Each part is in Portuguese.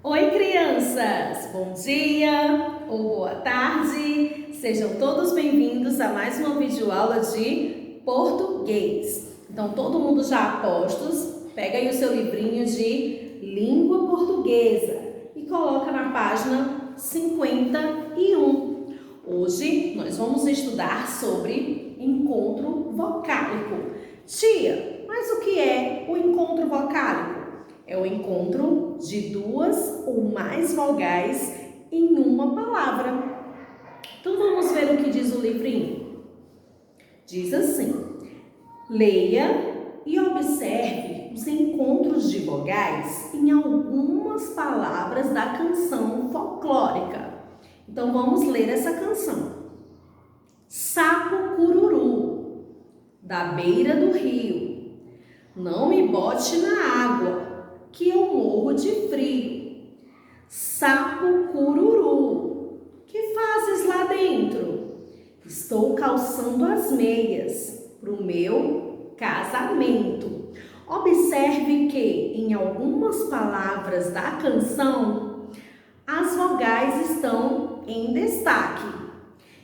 Oi, crianças! Bom dia ou boa tarde! Sejam todos bem-vindos a mais uma videoaula de português. Então, todo mundo já a postos? Pega aí o seu livrinho de língua portuguesa e coloca na página 51. Hoje, nós vamos estudar sobre encontro vocálico. Tia, mas o que é o encontro vocálico? É o encontro de duas ou mais vogais em uma palavra. Então vamos ver o que diz o livrinho. Diz assim: leia e observe os encontros de vogais em algumas palavras da canção folclórica. Então vamos ler essa canção. Sapo cururu, da beira do rio, não me bote na água, que eu morro de frio. Sapo cururu, que fazes lá dentro? Estou calçando as meias pro meu casamento. Observe que em algumas palavras da canção as vogais estão em destaque.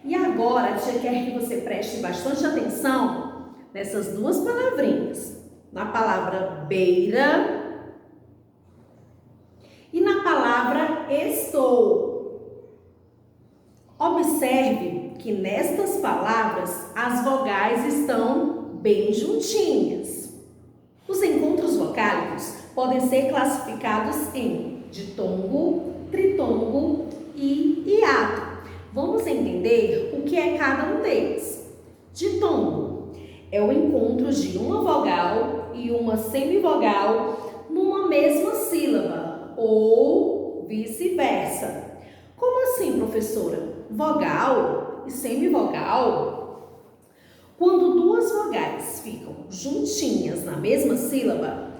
E agora a tia quer que você preste bastante atenção nessas duas palavrinhas. Na palavra beira e na palavra estou. Observe que nestas palavras as vogais estão bem juntinhas. Os encontros vocálicos podem ser classificados em ditongo, tritongo e hiato. Vamos entender o que é cada um deles. Ditongo é o encontro de uma vogal e uma semivogal numa mesma sílaba, ou vice-versa. Como assim, professora? Vogal e semivogal? Quando duas vogais ficam juntinhas na mesma sílaba,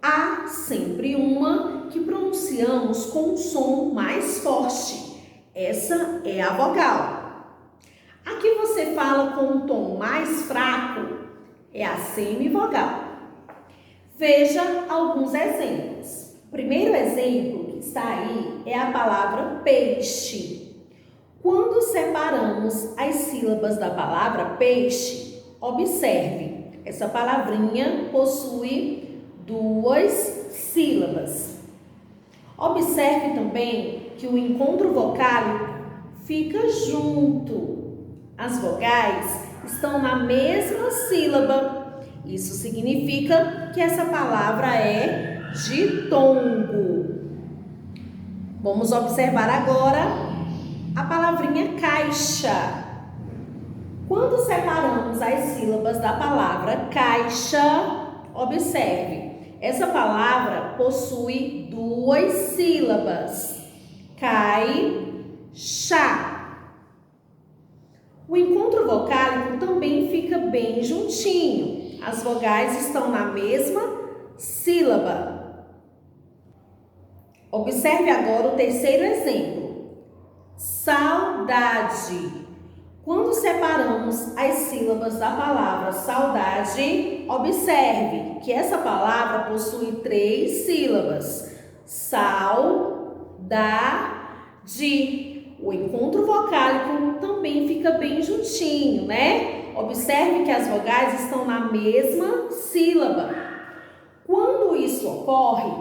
há sempre uma que pronunciamos com um som mais forte. Essa é a vogal. A que você fala com um tom mais fraco é a semivogal. Veja alguns exemplos. O primeiro exemplo que está aí é a palavra peixe. Quando separamos as sílabas da palavra peixe, observe, essa palavrinha possui duas sílabas. Observe também que o encontro vocálico fica junto. As vogais estão na mesma sílaba. Isso significa que essa palavra é ditongo. Vamos observar agora a palavrinha caixa. Quando separamos as sílabas da palavra caixa, observe, essa palavra possui duas sílabas. Cai-xa. O encontro vocálico também fica bem juntinho. As vogais estão na mesma sílaba. Observe agora o terceiro exemplo. Saudade. Quando separamos as sílabas da palavra saudade, observe que essa palavra possui três sílabas. Saudade. O encontro vocálico também fica bem juntinho, né? Observe que as vogais estão na mesma sílaba. Quando isso ocorre,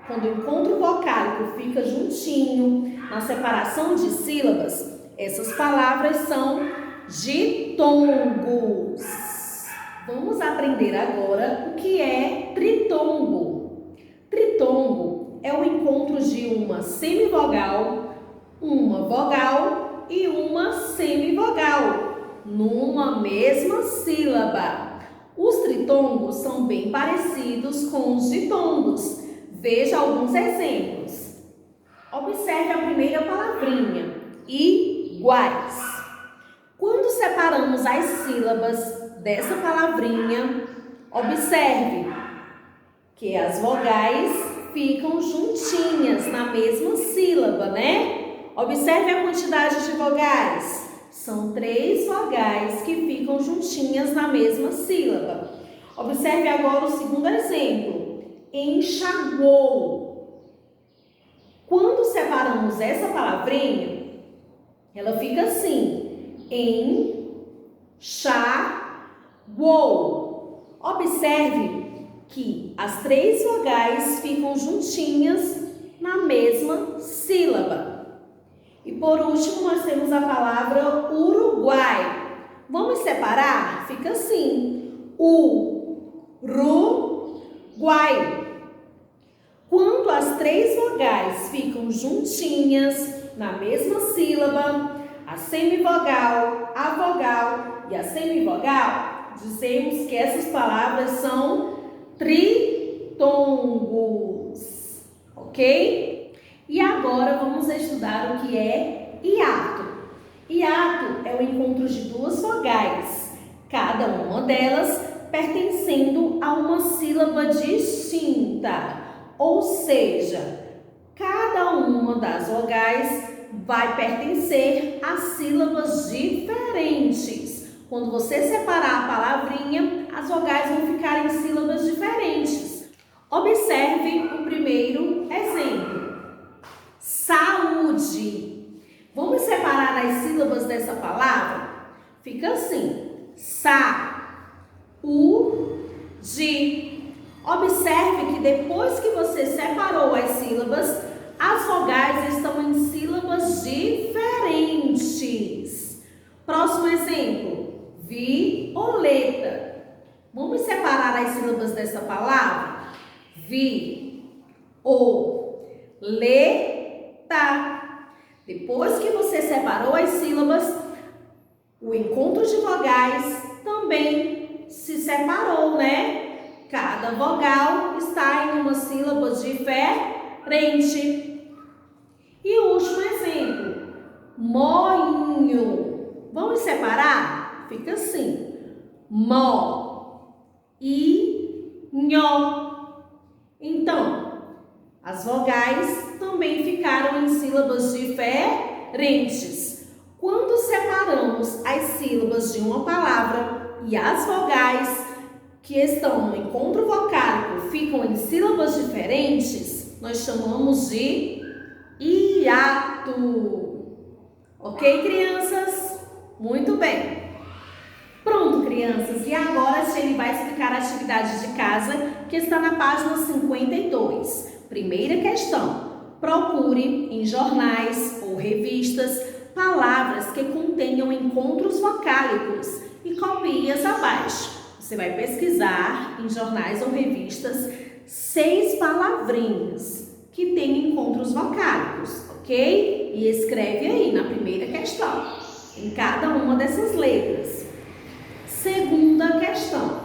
quando o encontro vocálico fica juntinho, na separação de sílabas, essas palavras são ditongos. Vamos aprender agora o que é tritongo. Tritongo é o encontro de uma semivogal, uma vogal e uma semivogal numa mesma sílaba. Os tritongos são bem parecidos com os ditongos. Veja alguns exemplos. Observe a primeira palavrinha, iguais. Quando separamos as sílabas dessa palavrinha, observe que as vogais ficam juntinhas na mesma sílaba, né? Observe a quantidade de vogais. São 3 vogais que ficam juntinhas na mesma sílaba. Observe agora o segundo exemplo. Enxagou. Quando dessa palavrinha, ela fica assim, enxáguou. Observe que as 3 vogais ficam juntinhas na mesma sílaba. E por último, nós temos a palavra Uruguai. Vamos separar? Fica assim, Uruguai. Quando as 3 vogais ficam juntinhas na mesma sílaba, a semivogal, a vogal e a semivogal, dizemos que essas palavras são tritongos, ok? E agora vamos estudar o que é hiato. Hiato é o encontro de 2 vogais, cada uma delas pertencendo a uma sílaba distinta. Ou seja, cada uma das vogais vai pertencer a sílabas diferentes. Quando você separar a palavrinha, as vogais vão ficar em sílabas diferentes. Observe o primeiro exemplo. Saúde. Vamos separar as sílabas dessa palavra? Fica assim, sa-u-de. Observe que depois que você separou as sílabas, as vogais estão em sílabas diferentes. Próximo exemplo, violeta. Vamos separar as sílabas dessa palavra? Vi-o-le-ta. Depois que você separou as sílabas, o encontro de vogais também se separou, né? Cada vogal está em uma sílaba diferente. E o último exemplo, moinho. Vamos separar? Fica assim, mo e nho. Então, as vogais também ficaram em sílabas diferentes. Quando separamos as sílabas de uma palavra e as vogais que estão no encontro vocálico ficam em sílabas diferentes, nós chamamos de hiato. Ok, crianças? Muito bem. Pronto, crianças. E agora a Shane vai explicar a atividade de casa que está na página 52. Primeira questão. Procure em jornais ou revistas palavras que contenham encontros vocálicos e copie-as abaixo. Você vai pesquisar em jornais ou revistas 6 palavrinhas que têm encontros vocálicos, ok? E escreve aí na primeira questão, em cada uma dessas letras. Segunda questão,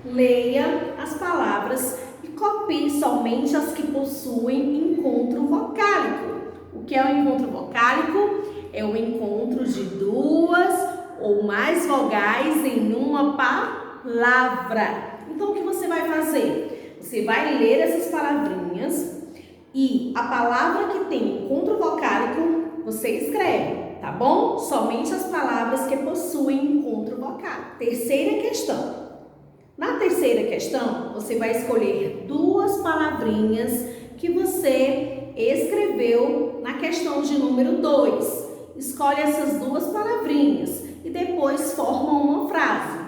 leia as palavras e copie somente as que possuem encontro vocálico. O que é o encontro vocálico? É o encontro de 2 ou mais vogais em uma palavra. Então, o que você vai fazer? Você vai ler essas palavrinhas e a palavra que tem encontro vocálico, você escreve, tá bom? Somente as palavras que possuem encontro vocálico. Terceira questão. Na terceira questão, você vai escolher 2 palavrinhas que você escreveu na questão de número 2. Escolhe essas 2 palavrinhas e depois forma uma frase.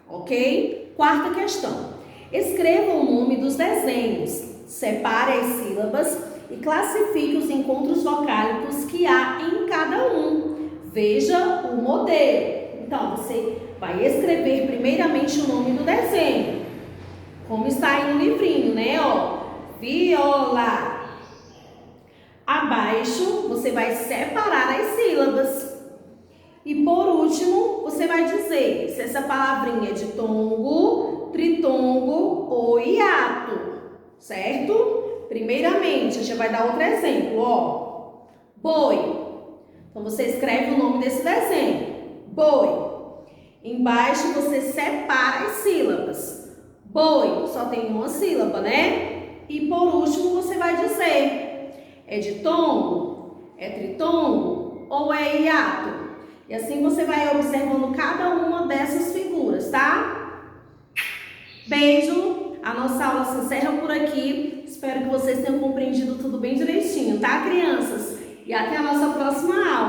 Ok? Quarta questão. Escreva o nome dos desenhos, separe as sílabas e classifique os encontros vocálicos que há em cada um. Veja o modelo. Então, você vai escrever primeiramente o nome do desenho, como está aí no livrinho, né? Ó, viola. Abaixo, você vai separar as sílabas. E por último, você vai dizer se essa palavrinha é de tongo, tritongo ou hiato, certo? Primeiramente, a gente vai dar outro exemplo, ó. Boi. Então, você escreve o nome desse desenho. Boi. Embaixo, você separa as sílabas. Boi, só tem uma sílaba, né? E por último, você vai dizer, é de tongo, é tritongo ou é hiato? E assim você vai observando cada uma dessas figuras, tá? Beijo! A nossa aula se encerra por aqui. Espero que vocês tenham compreendido tudo bem direitinho, tá, crianças? e até a nossa próxima aula.